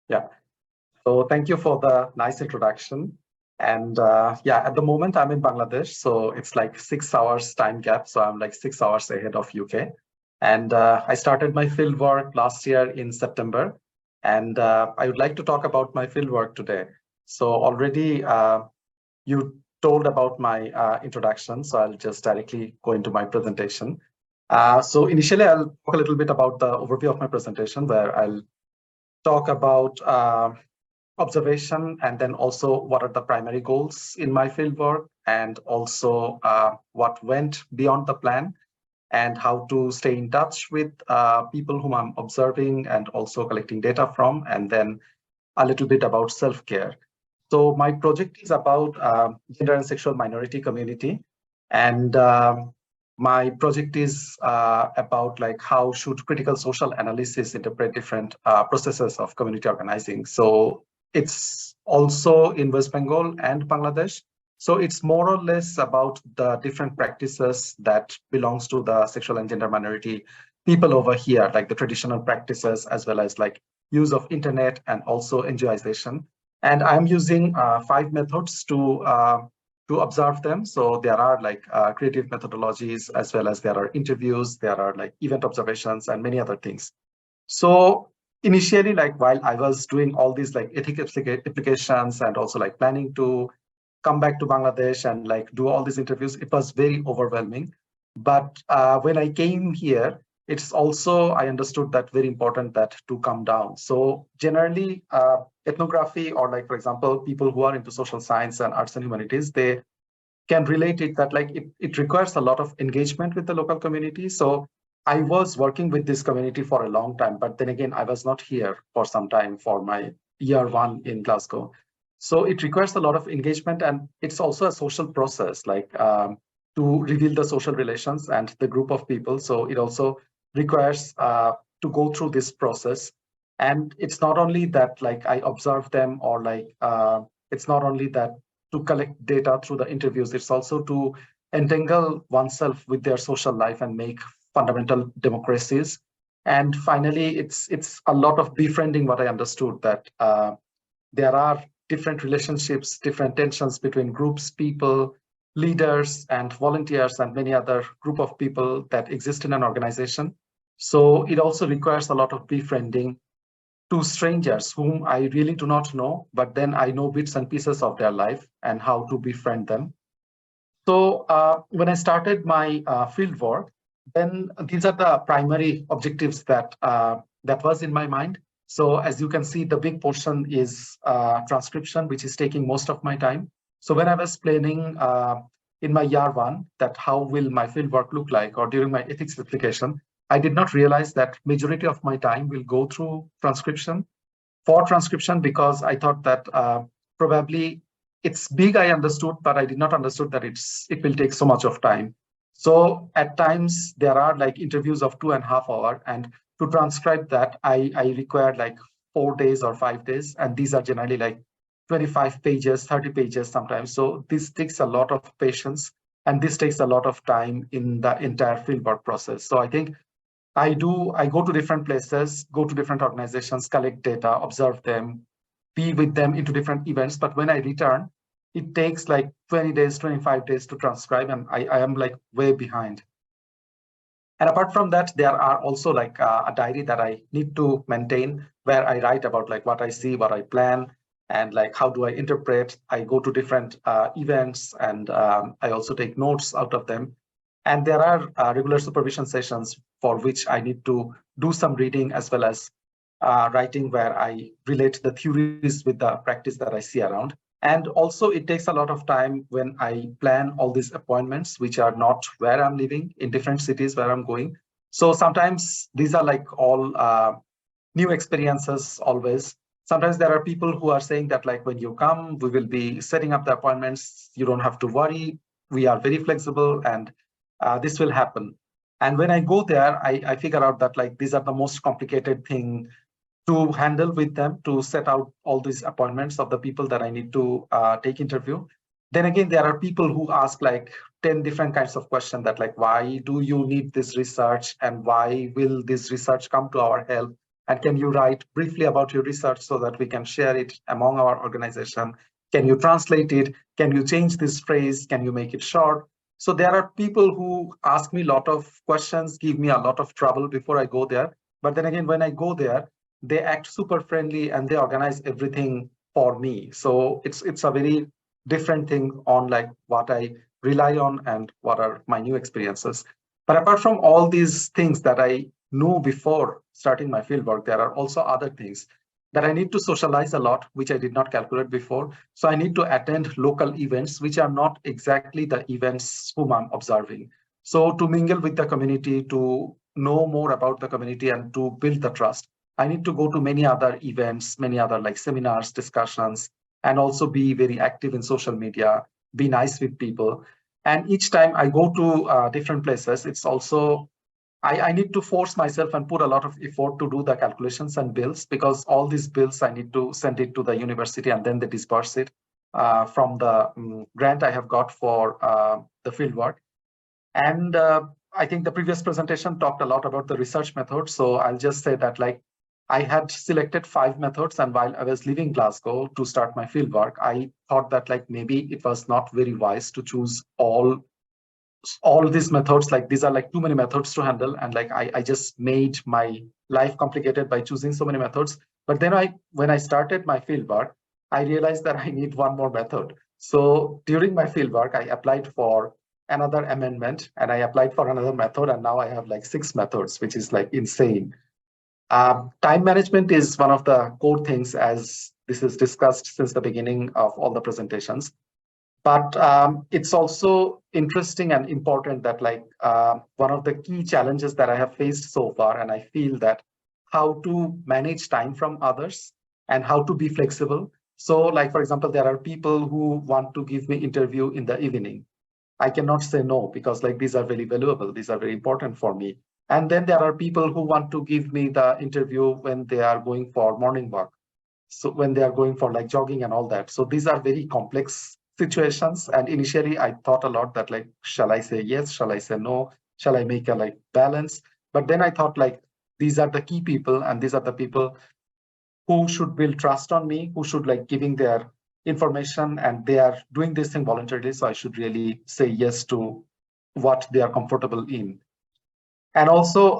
Yeah. So thank you for the nice introduction. And yeah, at the moment I'm in Bangladesh, so it's like 6 hours time gap. So I'm like 6 hours ahead of UK. And I started my fieldwork last year in September. And I would like to talk about my fieldwork today. So already you told about my introduction, so I'll just directly go into my presentation. So initially, I'll talk a little bit about the overview of my presentation, where I'll talk about observation and then also what are the primary goals in my fieldwork and also what went beyond the plan and how to stay in touch with people whom I'm observing and also collecting data from, and then a little bit about self-care. So my project is about gender and sexual minority community. And my project is about like how should critical social analysis interpret different processes of community organizing. So it's also in West Bengal and Bangladesh. So it's more or less about the different practices that belongs to the sexual and gender minority people over here, like the traditional practices, as well as like use of internet and also NGOization. And I'm using 5 methods to observe them. So there are like creative methodologies, as well as there are interviews, there are like event observations and many other things. So initially, like while I was doing all these like ethical applications and also like planning to come back to Bangladesh and like do all these interviews, it was very overwhelming. But when I came here, it's also, I understood that very important that to come down. So generally, ethnography or like, for example, people who are into social science and arts and humanities, they can relate it that like it requires a lot of engagement with the local community. So I was working with this community for a long time, but then again, I was not here for some time for my year 1 in Glasgow. So it requires a lot of engagement, and it's also a social process, like to reveal the social relations and the group of people. So it also requires to go through this process. And it's not only that like I observe them or like it's not only that to collect data through the interviews, it's also to entangle oneself with their social life and make fundamental democracies. And finally, it's a lot of befriending. What I understood that there are different relationships, different tensions between groups, people, leaders, and volunteers, and many other group of people that exist in an organization. So it also requires a lot of befriending to strangers whom I really do not know, but then I know bits and pieces of their life and how to befriend them. So when I started my field work, then these are the primary objectives that was in my mind. So as you can see, the big portion is transcription, which is taking most of my time. So when I was planning in my year 1 that how will my field work look like, or during my ethics application, I did not realize that majority of my time will go through transcription. For transcription, because I thought that probably it's big, I understood, but I did not understood that it will take so much of time. So at times there are like interviews of 2.5 hours, and to transcribe that, I required like 4 days or 5 days, and these are generally like 25 pages, 30 pages sometimes. So this takes a lot of patience, and this takes a lot of time in the entire fieldwork process. So I think I go to different places, go to different organizations, collect data, observe them, be with them into different events. But when I return, it takes like 20 days, 25 days to transcribe, and I am like way behind. And apart from that, there are also like a diary that I need to maintain where I write about like what I see, what I plan, and like how do I interpret. I go to different events, and I also take notes out of them. And there are regular supervision sessions for which I need to do some reading as well as writing, where I relate the theories with the practice that I see around. And also it takes a lot of time when I plan all these appointments, which are not where I'm living, in different cities where I'm going. So sometimes these are like all new experiences always. Sometimes there are people who are saying that like, when you come, we will be setting up the appointments. You don't have to worry. We are very flexible, and this will happen. And when I go there, I figure out that like these are the most complicated thing to handle with them, to set out all these appointments of the people that I need to take interview. Then again, there are people who ask like 10 different kinds of questions that like, why do you need this research, and why will this research come to our help? And can you write briefly about your research so that we can share it among our organization? Can you translate it? Can you change this phrase? Can you make it short? So there are people who ask me a lot of questions, give me a lot of trouble before I go there. But then again, when I go there, they act super friendly and they organize everything for me. So it's a very different thing on like what I rely on and what are my new experiences. But apart from all these things that I knew before starting my fieldwork, there are also other things that I need to socialize a lot, which I did not calculate before. So I need to attend local events, which are not exactly the events whom I'm observing. So to mingle with the community, to know more about the community and to build the trust, I need to go to many other events, many other like seminars, discussions, and also be very active in social media, be nice with people. And each time I go to different places, it's also I need to force myself and put a lot of effort to do the calculations and bills, because all these bills I need to send it to the university and then they disperse it from the grant I have got for the fieldwork. And I think the previous presentation talked a lot about the research method. So I'll just say that like I had selected 5 methods, and while I was leaving Glasgow to start my fieldwork, I thought that like maybe it was not very wise to choose all these methods. Like these are like too many methods to handle, and like I just made my life complicated by choosing so many methods. But then when I started my fieldwork, I realized that I need one more method. So during my fieldwork, I applied for another amendment and I applied for another method, and now I have like 6 methods, which is like insane. Time management is one of the core things, as this is discussed since the beginning of all the presentations. But it's also interesting and important that like one of the key challenges that I have faced so far, and I feel that how to manage time from others and how to be flexible. So like, for example, there are people who want to give me interview in the evening. I cannot say no, because like these are very valuable. These are very important for me. And then there are people who want to give me the interview when they are going for morning walk. So when they are going for like jogging and all that. So these are very complex situations. And initially I thought a lot that like, shall I say yes? Shall I say no? Shall I make a like balance? But then I thought like, these are the key people, and these are the people who should build trust on me, who should like giving their information, and they are doing this thing voluntarily. So I should really say yes to what they are comfortable in. And also,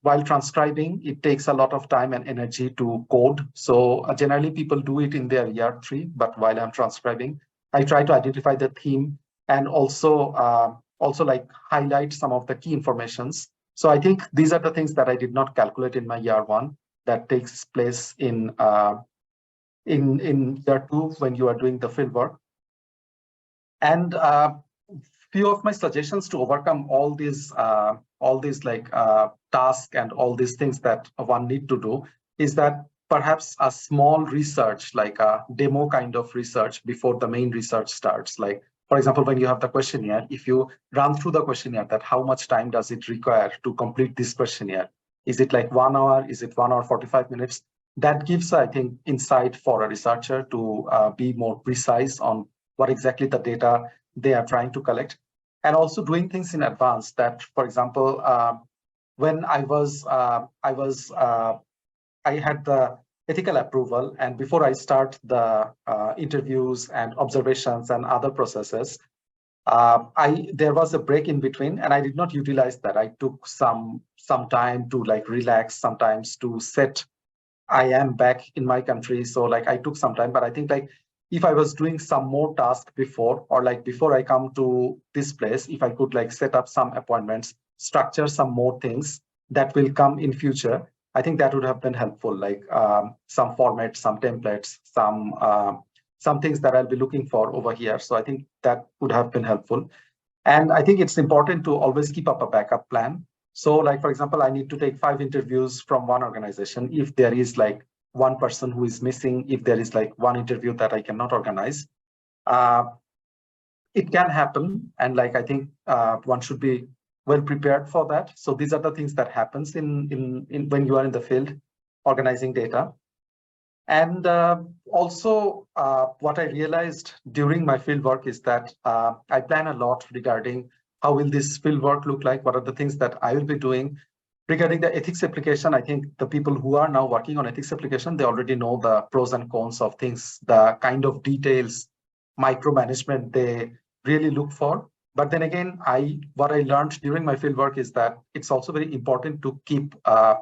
while transcribing, it takes a lot of time and energy to code. So generally people do it in their year 3, but while I'm transcribing, I try to identify the theme and also like highlight some of the key informations. So I think these are the things that I did not calculate in my year 1 that takes place in year 2 when you are doing the field work. And few of my suggestions to overcome all these like tasks and all these things that one need to do is that perhaps a small research, like a demo kind of research before the main research starts. Like, for example, when you have the questionnaire, if you run through the questionnaire, that how much time does it require to complete this questionnaire? Is it like 1 hour? Is it 1 hour 45 minutes? That gives, I think, insight for a researcher to be more precise on what exactly the data they are trying to collect. And also doing things in advance. That, for example, when I had the ethical approval, and before I start the interviews and observations and other processes, there was a break in between, and I did not utilize that. I took some time to like relax, sometimes to set. I am back in my country, so like I took some time, but I think like if I was doing some more tasks before, or like before I come to this place, if I could like set up some appointments, structure some more things that will come in future, I think that would have been helpful, like some formats, some templates, some things that I'll be looking for over here. So I think that would have been helpful. And I think it's important to always keep up a backup plan. So like, for example, I need to take 5 interviews from one organization. If there is like one person who is missing, if there is like one interview that I cannot organize, it can happen. And like, I think one should be well prepared for that. So these are the things that happens in when you are in the field organizing data. And also what I realized during my field work is that I plan a lot regarding how will this field work look like, what are the things that I will be doing. Regarding the ethics application, I think the people who are now working on ethics application, they already know the pros and cons of things, the kind of details, micromanagement they really look for. But then again, what I learned during my fieldwork is that it's also very important to keep a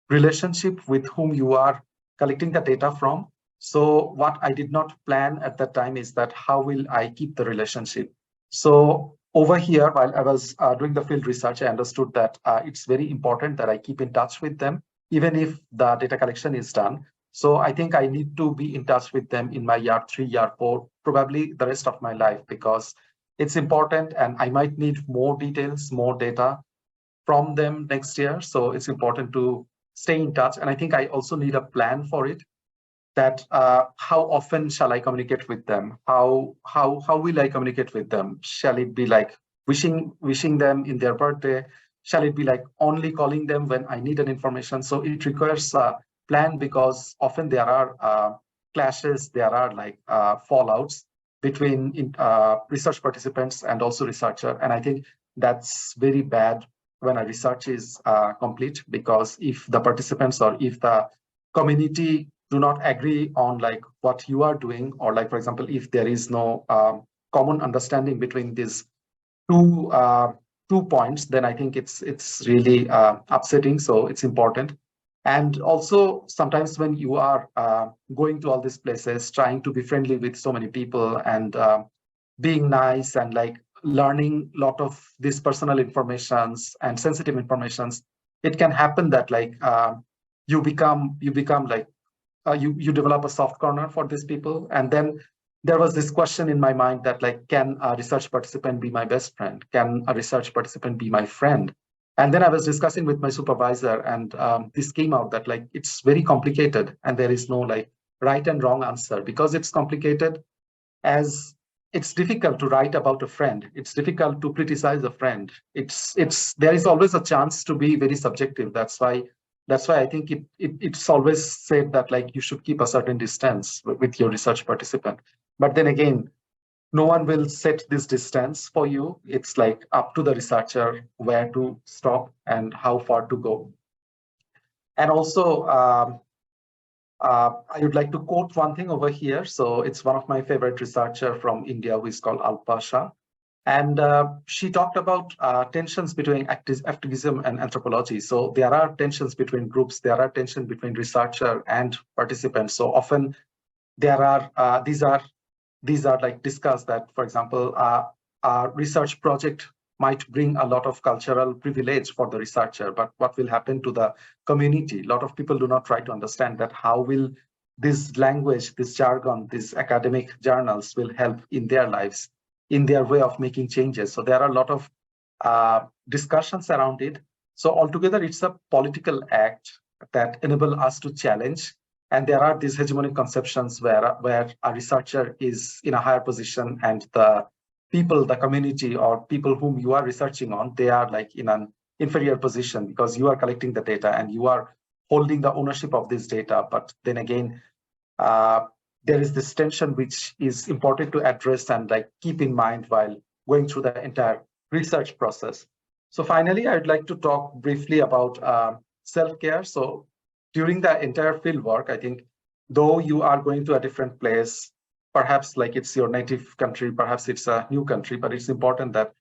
relationship with whom you are collecting the data from. So what I did not plan at that time is that how will I keep the relationship? So over here, while I was doing the field research, I understood that it's very important that I keep in touch with them, even if the data collection is done. So I think I need to be in touch with them in my year 3, year 4, probably the rest of my life, because it's important and I might need more details, more data from them next year. So it's important to stay in touch. And I think I also need a plan for it, that how often shall I communicate with them? How will I communicate with them? Shall it be like wishing them in their birthday? Shall it be like only calling them when I need an information? So it requires a plan, because often there are clashes, there are like fallouts between research participants and also researcher. And I think that's very bad when a research is complete, because if the participants or if the community do not agree on like what you are doing, or like, for example, if there is no common understanding between these two points, then I think it's really upsetting. So it's important. And also sometimes when you are going to all these places, trying to be friendly with so many people and being nice and like learning a lot of these personal informations and sensitive informations, it can happen that like you become like you develop a soft corner for these people. And then there was this question in my mind that like, can a research participant be my best friend? Can a research participant be my friend? And then I was discussing with my supervisor, and this came out that like, it's very complicated and there is no like right and wrong answer, because it's complicated, as it's difficult to write about a friend. It's difficult to criticize a friend. There is always a chance to be very subjective. That's why I think it's always said that like you should keep a certain distance with your research participant. But then again, no one will set this distance for you. It's like up to the researcher where to stop and how far to go. And also, I would like to quote one thing over here. So it's one of my favorite researcher from India, who is called Alpa Shah. And she talked about tensions between activism and anthropology. So there are tensions between groups, there are tensions between researcher and participants. So often there are these are like discussed that, for example, a research project might bring a lot of cultural privilege for the researcher, but what will happen to the community? A lot of people do not try to understand that how will this language, this jargon, these academic journals will help in their lives, in their way of making changes. So there are a lot of discussions around it. So altogether, it's a political act that enable us to challenge. And there are these hegemonic conceptions where a researcher is in a higher position, and the people, the community, or people whom you are researching on, they are like in an inferior position, because you are collecting the data and you are holding the ownership of this data. But then again, there is this tension which is important to address and like keep in mind while going through the entire research process. So finally, I'd like to talk briefly about self-care. So during the entire field work, I think, though you are going to a different place, perhaps like it's your native country, perhaps it's a new country, but it's important that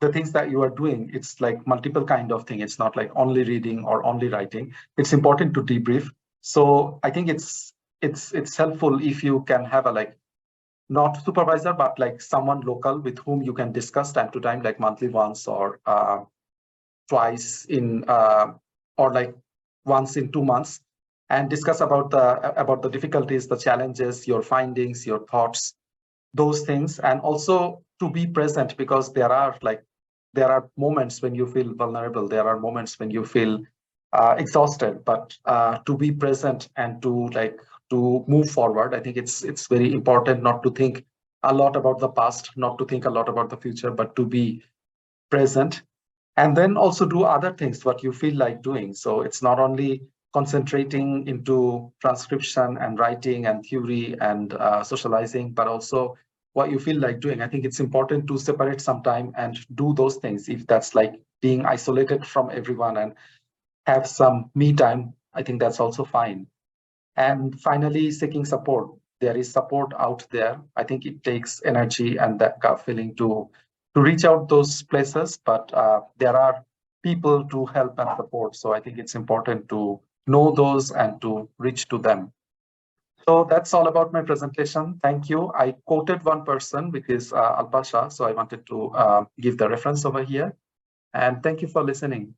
the things that you are doing, it's like multiple kind of thing. It's not like only reading or only writing. It's important to debrief. So I think it's helpful if you can have a like, not supervisor, but like someone local with whom you can discuss time to time, like monthly once or twice in or like once in 2 months, and discuss about the difficulties, the challenges, your findings, your thoughts, those things. And also to be present, because there are moments when you feel vulnerable, there are moments when you feel exhausted, but to be present and to move forward. I think it's very important not to think a lot about the past, not to think a lot about the future, but to be present. And then also do other things what you feel like doing. So it's not only concentrating into transcription and writing and theory and socializing, but also what you feel like doing. I think it's important to separate some time and do those things, if that's like being isolated from everyone and have some me time, I think that's also fine. And finally, seeking support. There is support out there. I think it takes energy and that gut feeling to reach out those places, but there are people to help and support. So I think it's important to know those and to reach to them. So that's all about my presentation. Thank you. I quoted one person, which is Alpasha. So I wanted to give the reference over here. And thank you for listening.